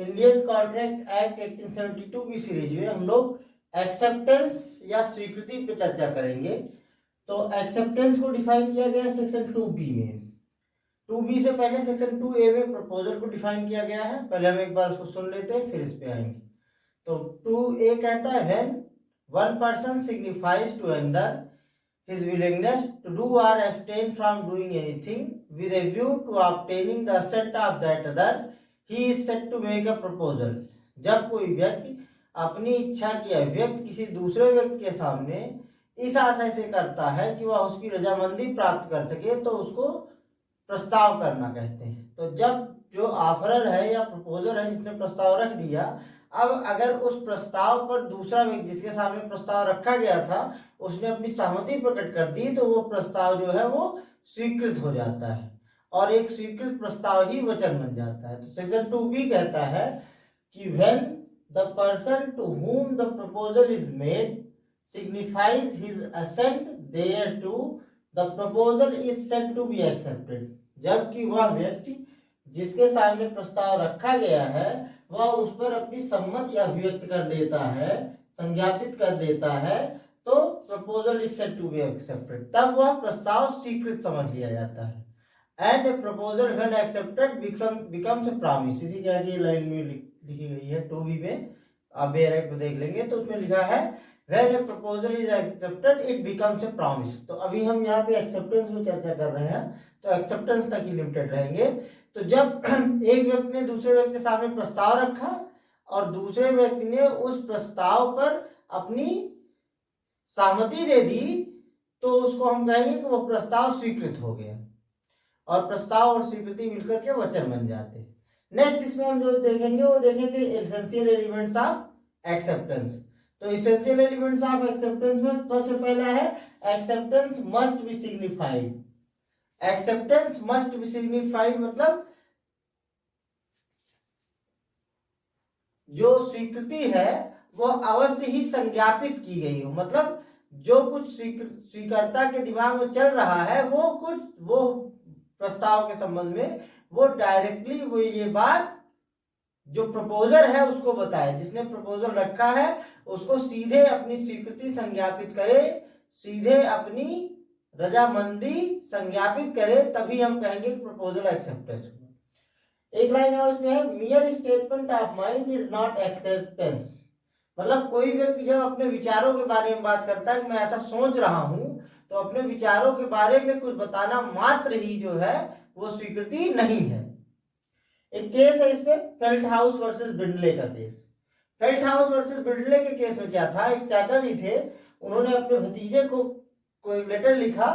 Indian contract act 1872 की series में हम लोग एक्सेप्टेंस या स्वीकृति पे चर्चा करेंगे। तो एक्सेप्टेंस को डिफाइन किया गया सेक्शन 2B में। 2B से पहले सेक्शन 2A में प्रपोजल को डिफाइन किया गया है। पहले हम एक बार उसको सुन लेते हैं, फिर इस पे आएंगे। तो 2A कहता है when one person signifies to another his willingness to do or abstain from doing anything with a view to obtaining the assent of that other, he is said to make a proposal। जब कोई व्यक्ति अपनी इच्छा की अभिव्यक्ति किसी दूसरे व्यक्ति के सामने इस आशय से करता है कि वह उसकी रजामंदी प्राप्त कर सके, तो उसको प्रस्ताव करना कहते हैं। तो जब जो ऑफरर है या प्रपोजर है जिसने प्रस्ताव रख दिया, अब अगर उस प्रस्ताव पर दूसरा व्यक्ति जिसके सामने प्रस्ताव रखा गया था उसने अपनी सहमति प्रकट कर दी, तो वो प्रस्ताव जो है वो स्वीकृत हो जाता है और एक स्वीकृत प्रस्ताव ही वचन बन जाता है। तो सेक्शन 2B कहता है कि when the person to whom the proposal is made signifies his assent thereto, the proposal is said to be accepted। जबकि वह व्यक्ति जिसके सामने प्रस्ताव रखा गया है वह उस पर अपनी सम्मति अभिव्यक्त कर देता है, संज्ञापित कर देता है, तो proposal is said to be accepted, तब वह प्रस्ताव स्वीकृत समझ लिया जाता है। And a proposal when accepted becomes a promise. इसी के आगे लाइन में लिखी गई है 2B में, आप बेयर को देख लेंगे तो उसमें लिखा है when A proposal is accepted it becomes a promise. तो अभी हम यहाँ पे एक्सेप्टेंस में चर्चा कर रहे हैं, तो एक्सेप्टेंस तक ही लिमिटेड रहेंगे। तो जब एक व्यक्ति ने दूसरे व्यक्ति के सामने प्रस्ताव रखा और दूसरे व्यक्ति ने उस प्रस्ताव पर अपनी सहमति दे दी, तो उसको हम कहेंगे कि वो प्रस्ताव स्वीकृत हो गया और प्रस्ताव और स्वीकृति मिलकर के वचन बन जाते हैं। नेक्स्ट इसमें हम जो देखेंगे वो देखेंगे एसेंशियल एलिमेंट्स ऑफ एक्सेप्टेंस। तो एसेंशियल एलिमेंट्स ऑफ एक्सेप्टेंस में सबसे पहला है acceptance must B signified. Acceptance must B signified मतलब जो स्वीकृति है वो अवश्य ही संज्ञापित की गई हो। मतलब जो कुछ स्वीकर्ता के दिमाग में चल रहा है वो प्रस्ताव के संबंध में वो डायरेक्टली वो ये बात जो प्रपोजर है उसको बताए, जिसने प्रपोजल रखा है उसको सीधे अपनी स्वीकृति संज्ञापित करे, सीधे अपनी रजामंदी संज्ञापित करे, तभी हम कहेंगे प्रपोजल एक्सेप्टेंस। एक लाइन और इसमें है मियर statement of mind is not acceptance. मतलब कोई व्यक्ति जब अपने विचारों के बारे में बात करता है कि मैं ऐसा सोच रहा हूं, तो अपने विचारों के बारे में कुछ बताना मात्र ही जो है वो स्वीकृति नहीं है। एक केस है इसमें फेल्टहाउस वर्सेस बिंडले का केस। फेल्टहाउस वर्सेस बिंडले के केस में क्या था, एक चाचा जी थे, उन्होंने अपने भतीजे को कोई लेटर लिखा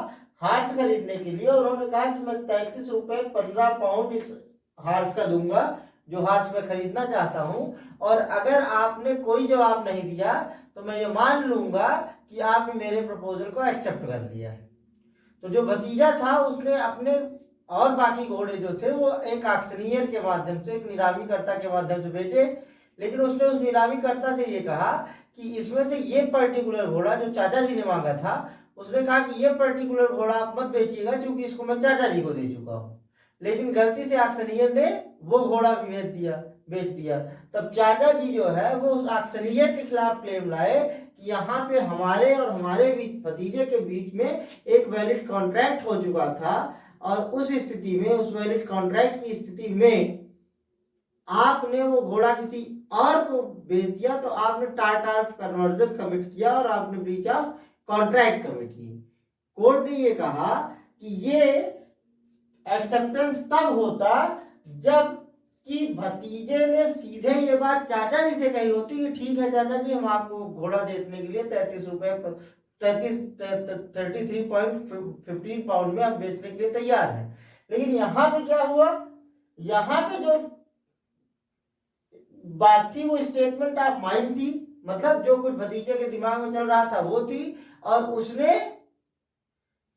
हार्स खरीदने के लिए और उन्होंने कहा कि मैं 33 रुपए 15 पाउंड इस हार्स का दूंगा जो हार्स में खरीदना चाहता हूं, और अगर आपने कोई जवाब नहीं दिया तो मैं ये मान लूंगा कि आपने मेरे प्रपोजल को एक्सेप्ट कर लिया है। तो जो भतीजा था उसने अपने और बाकी घोड़े जो थे वो एक ऑक्शनियर के माध्यम से, एक नीलामीकर्ता के माध्यम से बेचे, लेकिन उसने उस नीलामीकर्ता से ये कहा कि इसमें से ये पर्टिकुलर घोड़ा जो चाचा जी ने मांगा था, उसने कहा कि ये पर्टिकुलर घोड़ा आप मत बेचिएगा क्योंकि इसको मैं चाचा जी को दे चुका हूं। लेकिन गलती से ऑक्शनियर ने वो घोड़ा बेच दिया। तब चाचा जी जो है वो उस ऑक्शनियर के खिलाफ क्लेम लाए कि यहाँ पे हमारे और हमारे भतीजे के बीच में एक वैलिड कॉन्ट्रैक्ट हो चुका था, और उस स्थिति में, उस वैलिड कॉन्ट्रैक्ट की स्थिति में आपने वो घोड़ा किसी और को बेच दिया, तो आपने टार्ट ऑफ कन्वर्जन कमिट किया और आपने ब्रीच ऑफ कॉन्ट्रैक्ट कमिट की। कोर्ट ने ये कहा कि ये एक्सेप्टेंस तब होता जब कि भतीजे ने सीधे ये बात चाचा जी से कही होती कि ठीक है चाचा जी, हम आपको घोड़ा बेचने के लिए 33.15 पाउंड में आप बेचने के लिए तैयार हैं। लेकिन यहाँ पे क्या हुआ, यहाँ पे जो बात थी वो स्टेटमेंट ऑफ माइंड थी, मतलब जो कुछ भतीजे के दिमाग में चल रहा था वो थी, और उसने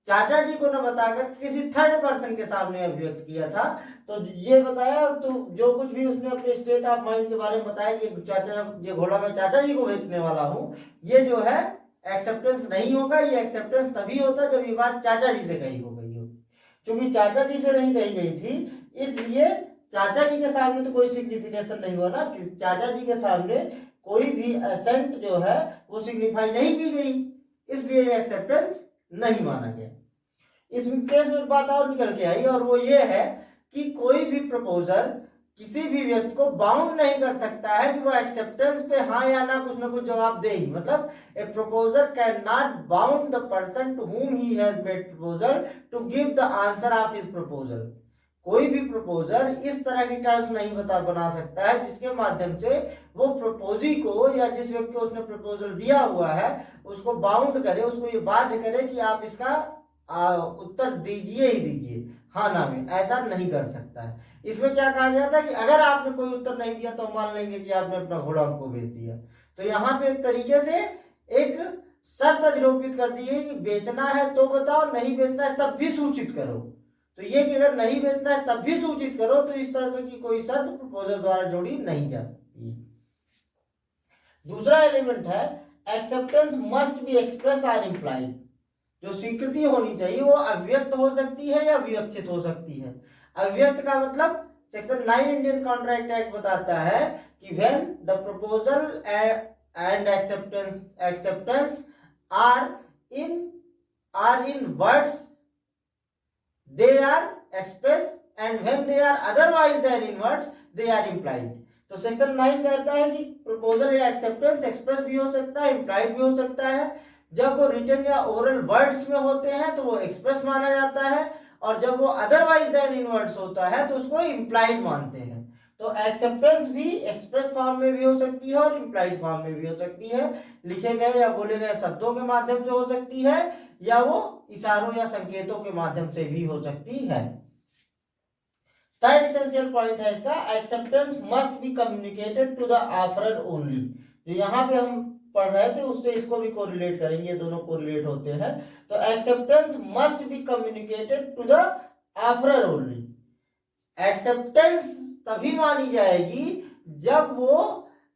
चाचा जी को न बताकर किसी थर्ड पर्सन के सामने अभिव्यक्त किया था। तो ये बताया, तो जो कुछ भी उसने अपने स्टेट ऑफ माइंड के बारे में बताया कि ये घोड़ा मैं चाचा जी को बेचने वाला हूं, ये जो है एक्सेप्टेंस नहीं होगा। ये एक्सेप्टेंस तभी होता जब ये बात चाचा जी से कही हो गई हो। क्योंकि चाचा जी से नहीं कही गई थी, इसलिए चाचा जी के सामने तो कोई सिग्निफिकेशन नहीं हुआ ना, कि चाचा जी के सामने कोई भी एसेंट जो है वो सिग्निफाई नहीं की गई, इसलिए ये एक्सेप्टेंस नहीं माना गया। इस केस में बात और निकल के आई, और वो ये है कि कोई भी प्रपोजल किसी भी व्यक्ति को बाउंड नहीं कर सकता है कि वो एक्सेप्टेंस पे हाँ या ना कुछ जवाब दे ही। मतलब a proposal can not bound the person to whom he has made proposal to give the answer of his proposal। कोई भी प्रपोजल इस तरह की टर्म्स नहीं बना सकता है जिसके माध्यम से वो प्रपोजी को या जिस व्यक्ति को उसने प्रपोजल दिया हुआ है उसको बाउंड करे, उसको ये बाध्य करे कि आप इसका उत्तर दीजिए ही दीजिए, हाँ ना में, ऐसा नहीं कर सकता है। इसमें क्या कहा गया था कि अगर आपने कोई उत्तर नहीं दिया तो मान लेंगे कि आपने अपना घोड़ा हमको बेच दिया। तो यहाँ पे एक तरीके से एक शर्त अधिरोपित कर दी है कि बेचना है तो बताओ, नहीं बेचना है तब भी सूचित करो। तो ये कि अगर नहीं बेचना है तब भी सूचित करो, तो इस तरह की कोई शर्त प्रपोजल द्वारा जोड़ी नहीं जा सकती। दूसरा एलिमेंट है एक्सेप्टेंस मस्ट बी एक्सप्रेस और इम्प्लाइड। जो स्वीकृति होनी चाहिए वो अव्यक्त हो सकती है या विवक्षित हो सकती है। अव्यक्त का मतलब सेक्शन 9 इंडियन कॉन्ट्रैक्ट एक्ट बताता है कि when the proposal and acceptance are in words they are express and when they are otherwise then in words they are implied. तो सेक्शन 9 कहता है कि प्रपोजल या एक्सेप्टेंस एक्सप्रेस भी हो सकता है, इम्प्लाइड भी हो सकता है। जब वो रिटन या ओरल वर्ड्स में होते हैं तो वो एक्सप्रेस माना जाता है, और जब वो अदरवाइज देन इन वर्ड्स होता है तो उसको इम्प्लाइड मानते हैं। तो एक्सेप्टेंस भी एक्सप्रेस फॉर्म में भी हो सकती है और इम्प्लाइड फॉर्म में भी हो सकती है, लिखे गए या बोले गए शब्दों के माध्यम से हो सकती है, या वो इशारों या संकेतों के माध्यम से भी हो सकती है। थर्ड एसेंशियल पॉइंट है इसका, acceptance must be communicated to the offerer only. जो यहाँ पे हम पढ़ रहे थे उससे इसको भी कोरिलेट करेंगे, दोनों कोरिलेट होते हैं। तो acceptance must be communicated to the offerer only. Acceptance तभी मानी जाएगी जब वो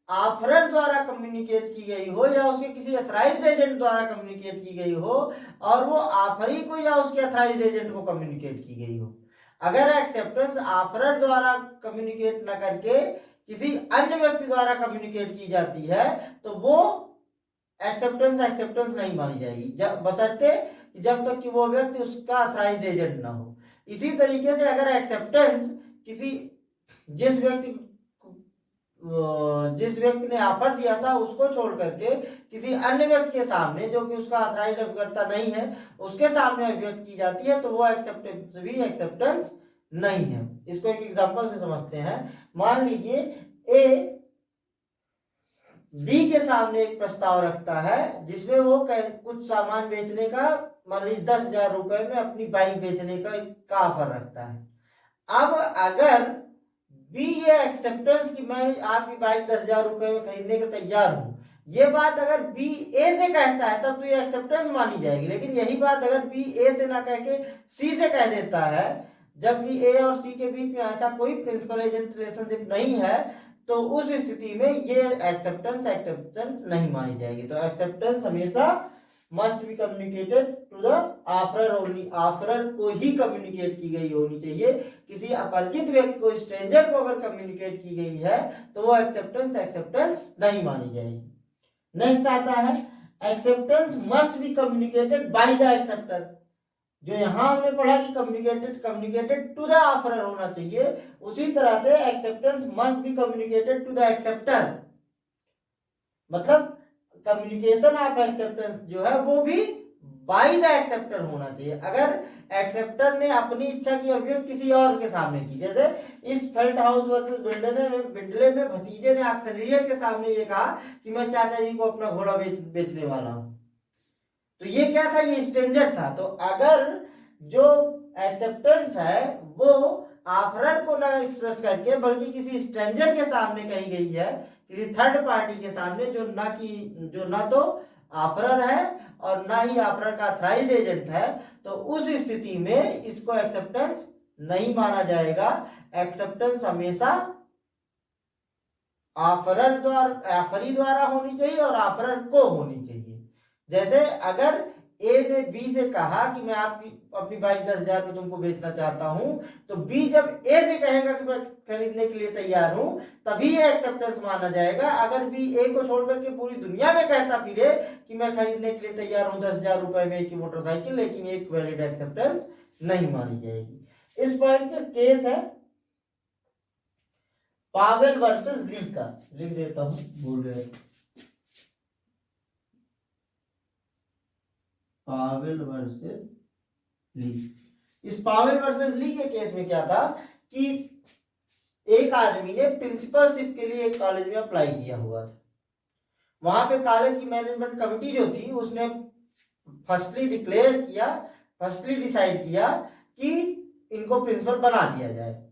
ऑफरर द्वारा कम्युनिकेट की गई हो या उसके किसी अथराइज्ड एजेंट द्वारा कम्युनिकेट की गई हो, और वो ऑफरी को या उसके अथराइज्ड एजेंट को कम्युनिकेट की गई हो। अगर एक्सेप्टेंस ऑफरर द्वारा कम्युनिकेट न करके किसी अन्य व्यक्ति द्वारा कम्युनिकेट की जाती है तो वो एक्सेप्टेंस नहीं मानी जाएगी, बशर्ते जब तक कि वो व्यक्ति उसका अथराइज्ड एजेंट ना हो। इसी तरीके से अगर एक्सेप्टेंस किसी जिस व्यक्ति ने ऑफर दिया था उसको छोड़ करके किसी अन्य व्यक्ति के सामने जो कि उसका अथराइज्ड अभिकर्ता नहीं है उसके सामने व्यक्त की जाती है तो वो एक्सेप्टेंस भी एक्सेप्टेंस नहीं है। इसको एक एग्जांपल से समझते हैं। मान लीजिए ए बी के सामने एक प्रस्ताव रखता है जिसमें वो कुछ सामान बेचने का, मान लीजिए 10,000 रुपए में अपनी बाइक बेचने का ऑफर रखता है। अब अगर बी ये एक्सेप्टेंस कि मैं आपकी बाइक 10,000 रुपए में खरीदने के तैयार हूं, ये बात अगर बी ए से कहता है तब तो ये एक्सेप्टेंस मानी जाएगी। लेकिन यही बात अगर बी ए से ना कह के सी से कह देता है, जबकि ए और सी के बीच में ऐसा कोई प्रिंसिपल एजेंट रिलेशनशिप नहीं है, तो उस स्थिति में ये एक्सेप्टेंस नहीं मानी जाएगी। तो एक्सेप्टेंस हमेशा must be communicated to the offerer only. Offerer को ही कम्युनिकेट की गई होनी चाहिए। किसी अपरिचित व्यक्ति को, स्ट्रेंजर को अगर कम्युनिकेट की गई है तो वो एक्सेप्टेंस नहीं मानी जाएगी। नेक्स्ट आता है acceptance must be communicated by the acceptor. जो यहां हमने पढ़ा कि कम्युनिकेटेड टू द ऑफरर होना चाहिए, उसी तरह से acceptance must be communicated to the acceptor. मतलब कम्युनिकेशन ऑफ एक्सेप्टेंस जो है वो भी बाय द एक्सेप्टर होना चाहिए। अगर एक्सेप्टर ने अपनी इच्छा की अभिव्यक्ति किसी और के सामने की, जैसे इस फेल्ट हाउस वर्सेस बिंडले में भतीजे ने एक्सेलरियर के सामने ये कहा कि मैं चाचा जी को अपना घोड़ा बेचने वाला हूं, तो ये क्या था, ये स्ट्रेंजर था। तो अगर जो एक्सेप्टेंस है वो ऑफरर को ना एक्सप्रेस करके बल्कि किसी स्ट्रेंजर के सामने कही गई है, किसी थर्ड पार्टी के सामने जो ना तो ऑफरर है और ना ही ऑफरर का अथराइज्ड एजेंट है, तो उस स्थिति में इसको एक्सेप्टेंस नहीं माना जाएगा। एक्सेप्टेंस हमेशा ऑफरी द्वारा होनी चाहिए और ऑफरर को होनी चाहिए। जैसे अगर ए ने बी से कहा कि मैं आपकी अपनी बाइक 10,000 में तुमको बेचना चाहता हूं, तो बी जब ए से कहेगा कि मैं खरीदने के लिए तैयार हूं, तभी ये एक्सेप्टेंस माना जाएगा। अगर बी ए को छोड़कर के पूरी दुनिया में कहता फिरे कि मैं खरीदने के लिए तैयार हूं 10,000 रुपए में की मोटरसाइकिल, लेकिन एक वैलिड एक्सेप्टेंस नहीं मानी जाएगी। इस पॉइंट पे केस है पावेल वर्सेस ली का, लिख देता हूं, भूल गए, पावेल वर्सेस ली। इस पावेल वर्सेस ली के केस में क्या था कि एक आदमी ने प्रिंसिपलशिप के लिए एक कॉलेज में अप्लाई किया हुआ था। वहां पे कॉलेज की मैनेजमेंट कमेटी जो थी उसने फर्स्टली डिसाइड किया कि इनको प्रिंसिपल बना दिया जाए,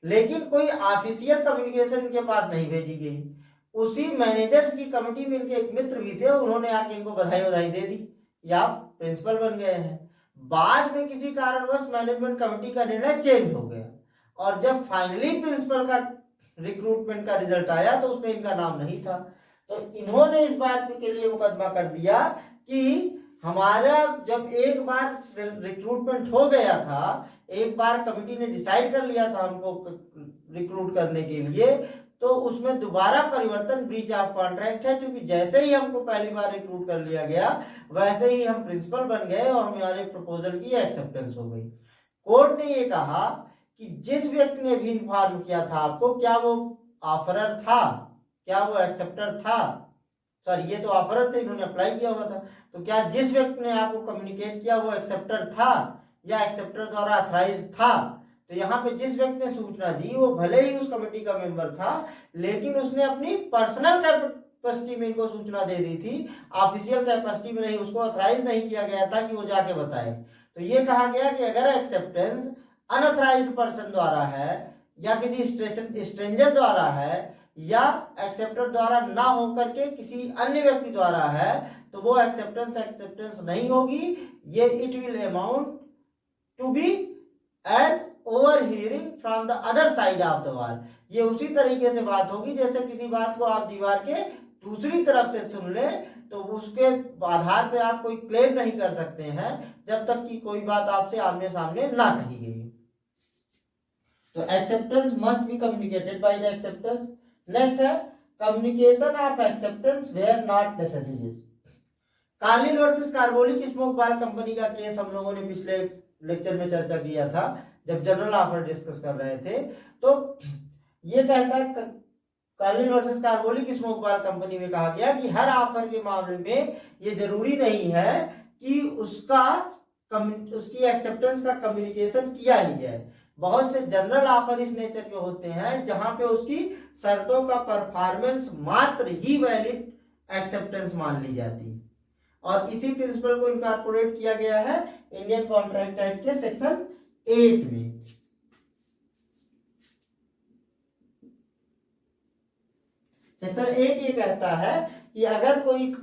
लेकिन कोई ऑफिशियल कम्युनिकेशन इनके पास नहीं भेजी गई। उसी मैनेजर्स की कमेटी में इनके एक मित्र भी थे, उन्होंने आके इनको बधाई दे दी या प्रिंसिपल बन गए हैं। बाद में किसी कारणवश मैनेजमेंट कमेटी का निर्णय चेंज हो गया और जब फाइनली प्रिंसिपल का रिक्रूटमेंट का रिजल्ट आया तो उसमें इनका नाम नहीं था। तो इन्होंने इस बात के लिए मुकदमा कर दिया कि हमारा जब एक बार रिक्रूटमेंट हो गया था, एक बार कमेटी ने डिसाइड कर लिया था हमको रिक्रूट करने के लिए, तो उसमें दोबारा परिवर्तन ब्रीच ऑफ कॉन्ट्रैक्ट है, क्योंकि जैसे ही हमको पहली बार रिक्रूट कर लिया गया वैसे ही हम प्रिंसिपल बन गए और हमारे प्रपोजल की एक्सेप्टेंस हो गई। कोर्ट ने ये कहा कि जिस व्यक्ति ने भी इन्फॉर्म किया था आपको, क्या वो ऑफरर था, क्या वो एक्सेप्टर था, सॉरी ये तो ऑफरर थे, इन्होंने अप्लाई किया हुआ था, तो क्या जिस व्यक्ति ने आपको कम्युनिकेट किया वो एक्सेप्टर था या एक्सेप्टर द्वारा अथराइज था। तो यहाँ पे जिस व्यक्ति ने सूचना दी वो भले ही उस कमेटी का मेंबर था, लेकिन उसने अपनी पर्सनल कैपेसिटी में इनको सूचना दे दी थी, ऑफिशियल कैपेसिटी में नहीं, उसको अथराइज नहीं किया गया था कि वो जाके बताए। तो ये कहा गया कि अगर एक्सेप्टेंस अनअथराइज्ड पर्सन द्वारा है या किसी स्ट्रेंजर द्वारा है या एक्सेप्टर द्वारा ना होकर के किसी अन्य व्यक्ति द्वारा है, तो वो एक्सेप्टेंस नहीं होगी। ये it will amount to be as overhearing from the other side of the wall. ये उसी तरीके से बात होगी जैसे किसी बात को आप दीवार के दूसरी तरफ से सुन ले, तो उसके आधार पे आप कोई क्लेम नहीं कर सकते हैं जब तक कि कोई बात आपसे आमने सामने ना कही गई। तो acceptance must be communicated by the acceptors. Next है communication of acceptance were not necessary. Carlill versus Carbolic smoke ball company का केस हम लोगों ने पिछले लेक्चर में चर्चा किया था जब जनरल ऑफर डिस्कस कर रहे थे। तो ये कहता है Carlin versus Carbolic smoke ball company में कहा गया कि हर ऑफर के मामले में ये जरूरी नहीं है कि उसकी एक्सेप्टेंस का कम्युनिकेशन किया ही जाए। बहुत से जनरल ऑफर इस नेचर के होते हैं जहां पे उसकी शर्तों का परफॉर्मेंस मात्र ही वैलिड एक्सेप्टेंस मान ली जाती है, और इसी प्रिंसिपल को इनकॉर्पोरेट किया गया है इंडियन कॉन्ट्रैक्ट एक्ट के सेक्शन 8 में। सेक्शन 8 ये कहता है कि अगर कोई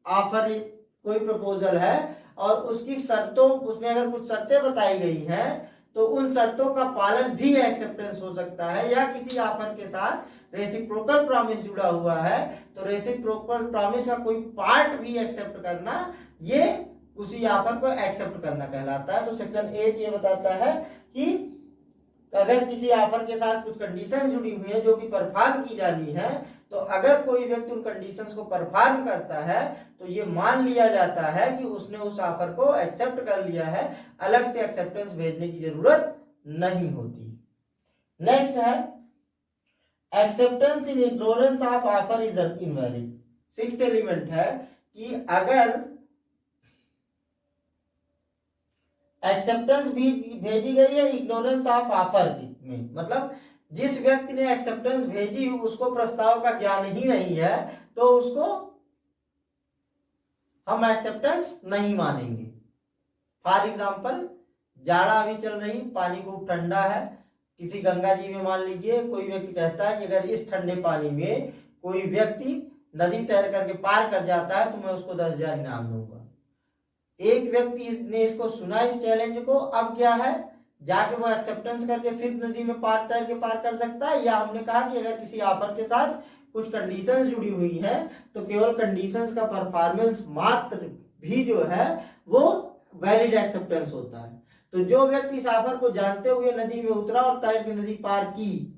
ऑफर, कोई प्रपोजल है और उसकी शर्तों, उसमें अगर कुछ शर्तें बताई गई हैं तो उन शर्तों का पालन भी एक्सेप्टेंस हो सकता है, या किसी ऑफर के साथ रेसिप्रोकल प्रॉमिस जुड़ा हुआ है तो रेसिप्रोकल प्रॉमिस का कोई पार्ट भी एक्सेप्ट करना, ये उसी ऑफर को एक्सेप्ट करना कहलाता है। तो सेक्शन 8 ये बताता है कि अगर किसी ऑफर के साथ कुछ कंडीशन जुड़ी हुई है जो कि परफॉर्म की जानी है, तो अगर कोई व्यक्ति उन कंडीशंस को परफॉर्म करता है तो ये मान लिया जाता है कि उसने उस ऑफर को एक्सेप्ट कर लिया है, अलग से एक्सेप्टेंस भेजने की जरूरत नहीं होती। नेक्स्ट है acceptance in ignorance of offer is invalid. Sixth element है कि अगर एक्सेप्टेंस भी भेजी गई है इग्नोरेंस ऑफ ऑफर में, मतलब जिस व्यक्ति ने एक्सेप्टेंस भेजी उसको प्रस्ताव का ज्ञान ही नहीं है, तो उसको हम एक्सेप्टेंस नहीं मानेंगे। फॉर एग्जांपल जाड़ा अभी चल रही, पानी खूब ठंडा है, किसी गंगा जी में मान लीजिए कोई व्यक्ति कहता है कि अगर इस ठंडे पानी में कोई व्यक्ति नदी तैर करके पार कर जाता है तो मैं उसको 10,000 इनाम दूंगा। एक व्यक्ति ने इसको सुना इस चैलेंज को, अब क्या है, जाके वो एक्सेप्टेंस करके फिर नदी में पार तैर के पार कर सकता है, या हमने कहा कि अगर किसी ऑफर के साथ कुछ कंडीशंस जुड़ी हुई हैं तो केवल कंडीशंस का परफॉर्मेंस मात्र भी जो है वो वैलिड एक्सेप्टेंस होता है। तो जो व्यक्ति इस ऑफर को जानते हुए नदी में उतरा और तैर के नदी पार की,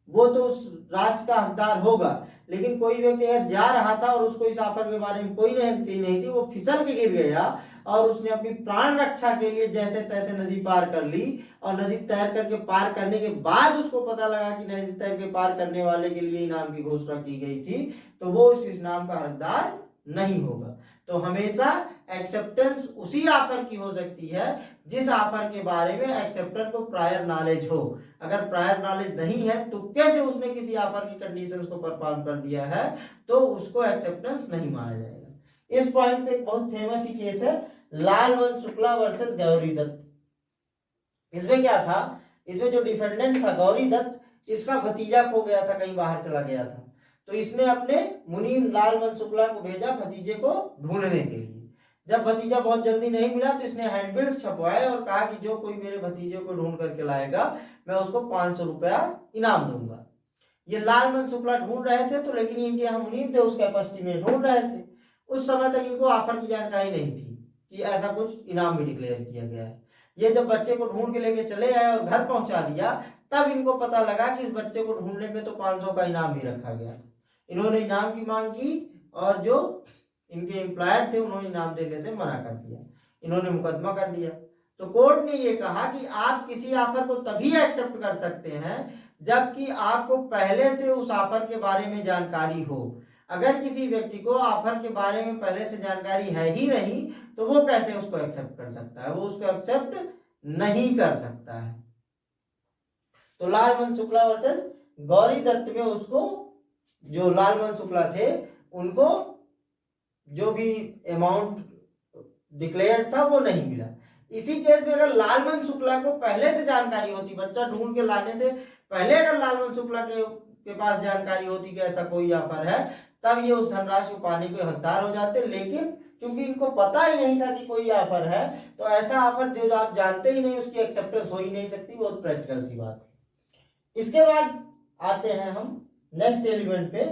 वो तो उस राशि का हकदार होगा। लेकिन कोई व्यक्ति अगर जा रहा था और उसको इस ऑफर के बारे में कोई नहीं थी, वो फिसल के गिर गया और उसने अपनी प्राण रक्षा के लिए जैसे तैसे नदी पार कर ली, और नदी तैर करके पार करने के बाद उसको पता लगा कि नदी तैर के पार करने वाले के लिए इनाम की घोषणा की गई थी, तो वो इस इनाम का हकदार नहीं होगा। तो हमेशा एक्सेप्टेंस उसी ऑफर की हो सकती है जिस ऑफर के बारे में एक्सेप्टर को प्रायर नॉलेज हो। अगर प्रायर नॉलेज नहीं है तो कैसे उसने किसी ऑफर की कंडीशंस को परफॉर्म कर दिया है, तो उसको एक्सेप्टेंस नहीं माना जाएगा। इस पॉइंट पे एक बहुत फेमस ही केस है, लालवंत शुक्ला वर्सेस गौरी दत्त। इसमें क्या था, इसमें जो डिफेंडेंट था गौरी दत्त, इसका भतीजा खो गया था, कहीं बाहर चला गया था। तो इसने अपने मुनीम लालवंत शुक्ला को भेजा भतीजे को ढूंढने के लिए। जब भतीजा बहुत जल्दी नहीं मिला तो इसने हैंडबिल्स छपवाए और कहा कि जो कोई मेरे भतीजे को ढूंढ करके लाएगा मैं उसको 500 रुपया इनाम दूंगा। ये लालवंत शुक्ला ढूंढ रहे थे, तो लेकिन इनके यहाँ मुनीम थे उस कैपेसिटी में ढूंढ रहे थे। उस समय तक इनको ऑफर की जानकारी नहीं थी कि ऐसा कुछ इनाम भी डिक्लेयर किया गया है। ये जब बच्चे को ढूंढ के लेके चले आए और घर पहुंचा दिया, तब इनको पता लगा कि इस बच्चे को ढूंढने में तो 500 का इनाम भी रखा गया। इन्होंने इनाम की मांग की और जो इनके एम्प्लॉयर थे उन्होंने इनाम देने से मना कर दिया, इन्होंने मुकदमा कर दिया। तो कोर्ट ने ये कहा कि आप किसी ऑफर को तभी एक्सेप्ट कर सकते हैं जबकि आपको पहले से उस ऑफर के बारे में जानकारी हो। अगर किसी व्यक्ति को ऑफर के बारे में पहले से जानकारी है ही नहीं तो वो कैसे उसको एक्सेप्ट कर सकता है, वो उसको एक्सेप्ट नहीं कर सकता है। तो लालवंत शुक्ला वर्सेस गौरी दत्त में उसको, जो लालवंत शुक्ला थे, उनको जो भी अमाउंट डिक्लेयर्ड था वो नहीं मिला। इसी केस में अगर लालवंत शुक्ला को पहले से जानकारी होती, बच्चा ढूंढ के लाने से पहले अगर लालवंत शुक्ला के पास जानकारी होती कि ऐसा कोई ऑफर है, तब ये उस धनराशि को पाने के हकदार हो जाते। लेकिन क्योंकि इनको पता ही नहीं था कि कोई ऑफर है, तो ऐसा ऑफर जो आप जानते ही नहीं उसकी एक्सेप्टेंस हो ही नहीं सकती, बहुत प्रैक्टिकल सी बात है। इसके बाद आते हैं हम नेक्स्ट एलिमेंट पे,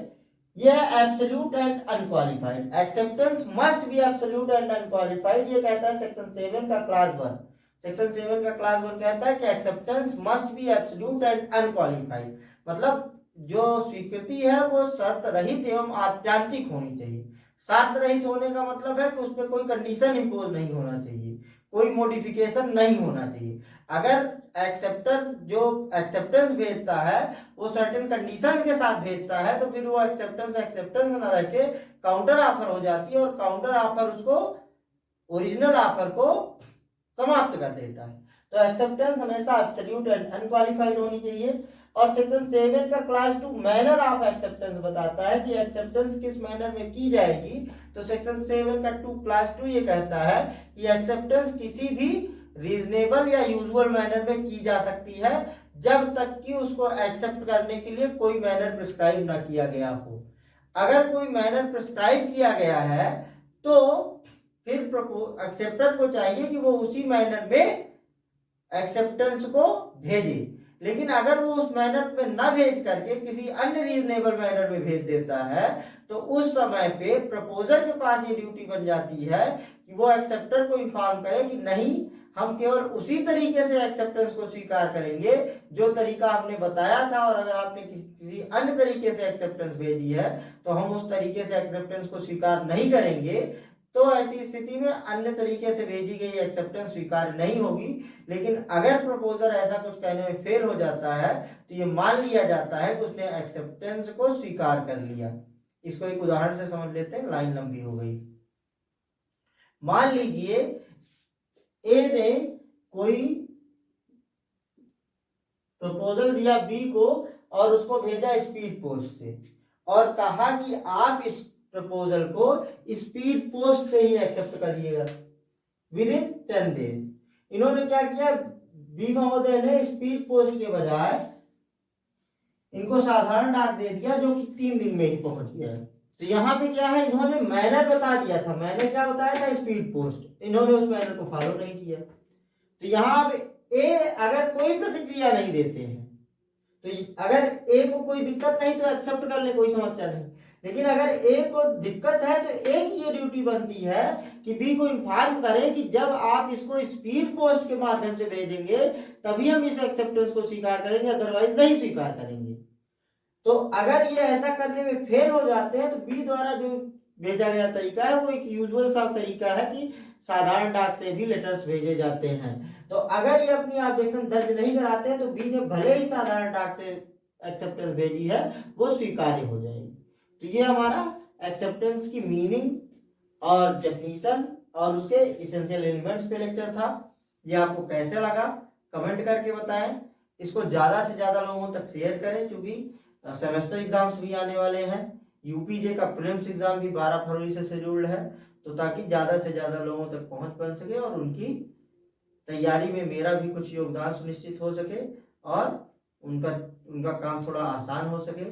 यह absolute and unqualified. Acceptance must B absolute and unqualified, ये कहता है सेक्शन 7 का क्लास 1। सेक्शन 7 का क्लास 1 कहता है कि acceptance must B absolute and unqualified, मतलब जो स्वीकृति है वो शर्त रहित एवं आत्यांतिक होनी चाहिए। शर्त रहित होने का मतलब है कि उस पर कोई कंडीशन इंपोज नहीं होना चाहिए, कोई मॉडिफिकेशन नहीं होना चाहिए। अगर एक्सेप्टर जो एक्सेप्टेंस भेजता है वो सर्टेन कंडीशंस के साथ भेजता है, तो फिर वो एक्सेप्टेंस न रह के काउंटर ऑफर हो जाती है और काउंटर ऑफर उसको ओरिजिनल ऑफर को समाप्त कर देता है। तो एक्सेप्टेंस हमेशा एब्सोल्यूट एंड अनक्वालिफाइड होनी चाहिए। और सेक्शन 7 का क्लास 2 मैनर ऑफ एक्सेप्टेंस बताता है कि एक्सेप्टेंस किस मैनर में की जाएगी। तो सेक्शन 7 का क्लास 2 ये कहता है कि एक्सेप्टेंस किसी भी रीजनेबल या यूजुअल मैनर में की जा सकती है जब तक कि उसको एक्सेप्ट करने के लिए कोई मैनर प्रिस्क्राइब ना किया गया हो। अगर कोई मैनर प्रिस्क्राइब किया गया है तो फिर एक्सेप्टर को चाहिए कि वो उसी मैनर में एक्सेप्टेंस को भेजे। लेकिन अगर वो उस मैनर में ना भेज करके किसी अन्य रीजनेबल मैनर में भेज देता है, तो उस समय पे प्रपोजर के पास ये ड्यूटी बन जाती है कि वो एक्सेप्टर को इन्फॉर्म करे कि नहीं, हम केवल उसी तरीके से एक्सेप्टेंस को स्वीकार करेंगे जो तरीका हमने बताया था, और अगर आपने किसी अन्य तरीके से एक्सेप्टेंस भेजी है तो हम उस तरीके से एक्सेप्टेंस को स्वीकार नहीं करेंगे। तो ऐसी स्थिति में अन्य तरीके से भेजी गई एक्सेप्टेंस स्वीकार नहीं होगी। लेकिन अगर प्रपोजर ऐसा कुछ कहने में फेल हो जाता है तो ये मान लिया जाता है कि उसने एक्सेप्टेंस को स्वीकार कर लिया। इसको एक उदाहरण से समझ लेते हैं, लाइन लंबी हो गई। मान लीजिए ए ने कोई प्रपोजल दिया बी को और उसको भेजा स्पीड पोस्ट से और कहा कि आप इस प्रपोजल को स्पीड पोस्ट से ही एक्सेप्ट करिएगा विद इन 10 डेज। इन्होंने क्या किया, बी महोदय ने स्पीड पोस्ट के बजाय इनको साधारण डाक दे दिया जो कि 3 दिन में ही पहुंच गया। तो यहाँ पे क्या है, इन्होंने मैनर बता दिया था, मैंने क्या बताया था, स्पीड पोस्ट, इन्होंने उस मैनर को फॉलो नहीं किया। तो यहाँ पे ए अगर कोई प्रतिक्रिया नहीं देते हैं तो अगर ए को कोई दिक्कत नहीं तो एक्सेप्ट कर ले, कोई समस्या नहीं। लेकिन अगर ए को दिक्कत है तो ए की ये ड्यूटी बनती है कि बी को इन्फॉर्म करें कि जब आप इसको स्पीड पोस्ट के माध्यम से भेजेंगे तभी हम इस एक्सेप्टेंस को स्वीकार करेंगे, अदरवाइज नहीं स्वीकार करेंगे। तो अगर ये ऐसा करने में फेल हो जाते हैं तो बी द्वारा जो भेजा गया तरीका है वो एक यूजुअल सा तरीका है कि साधारण डाक से भी लेटर्स भेजे जाते हैं। तो अगर ये अपनी ऑब्जेक्शन दर्ज नहीं कराते हैं तो बी ने भले ही साधारण डाक से एक्सेप्टेंस भेजी है वो स्वीकार्य हो जाएगी। तो ये हमारा एक्सेप्टेंस की मीनिंग और डेफिनेशन और उसके इसेंशियल एलिमेंट्स पे लेक्चर था। ये आपको कैसे लगा कमेंट करके बताएं। इसको ज्यादा से ज्यादा लोगों तक शेयर करें, क्योंकि सेमेस्टर एग्जाम्स भी आने वाले हैं। यूपीजे का प्रीलिम्स एग्जाम भी 12 फरवरी से शेड्यूल्ड है, तो ताकि ज्यादा से ज्यादा लोगों तक पहुंच बन सके और उनकी तैयारी में मेरा भी कुछ योगदान सुनिश्चित हो सके और उनका काम थोड़ा आसान हो सके।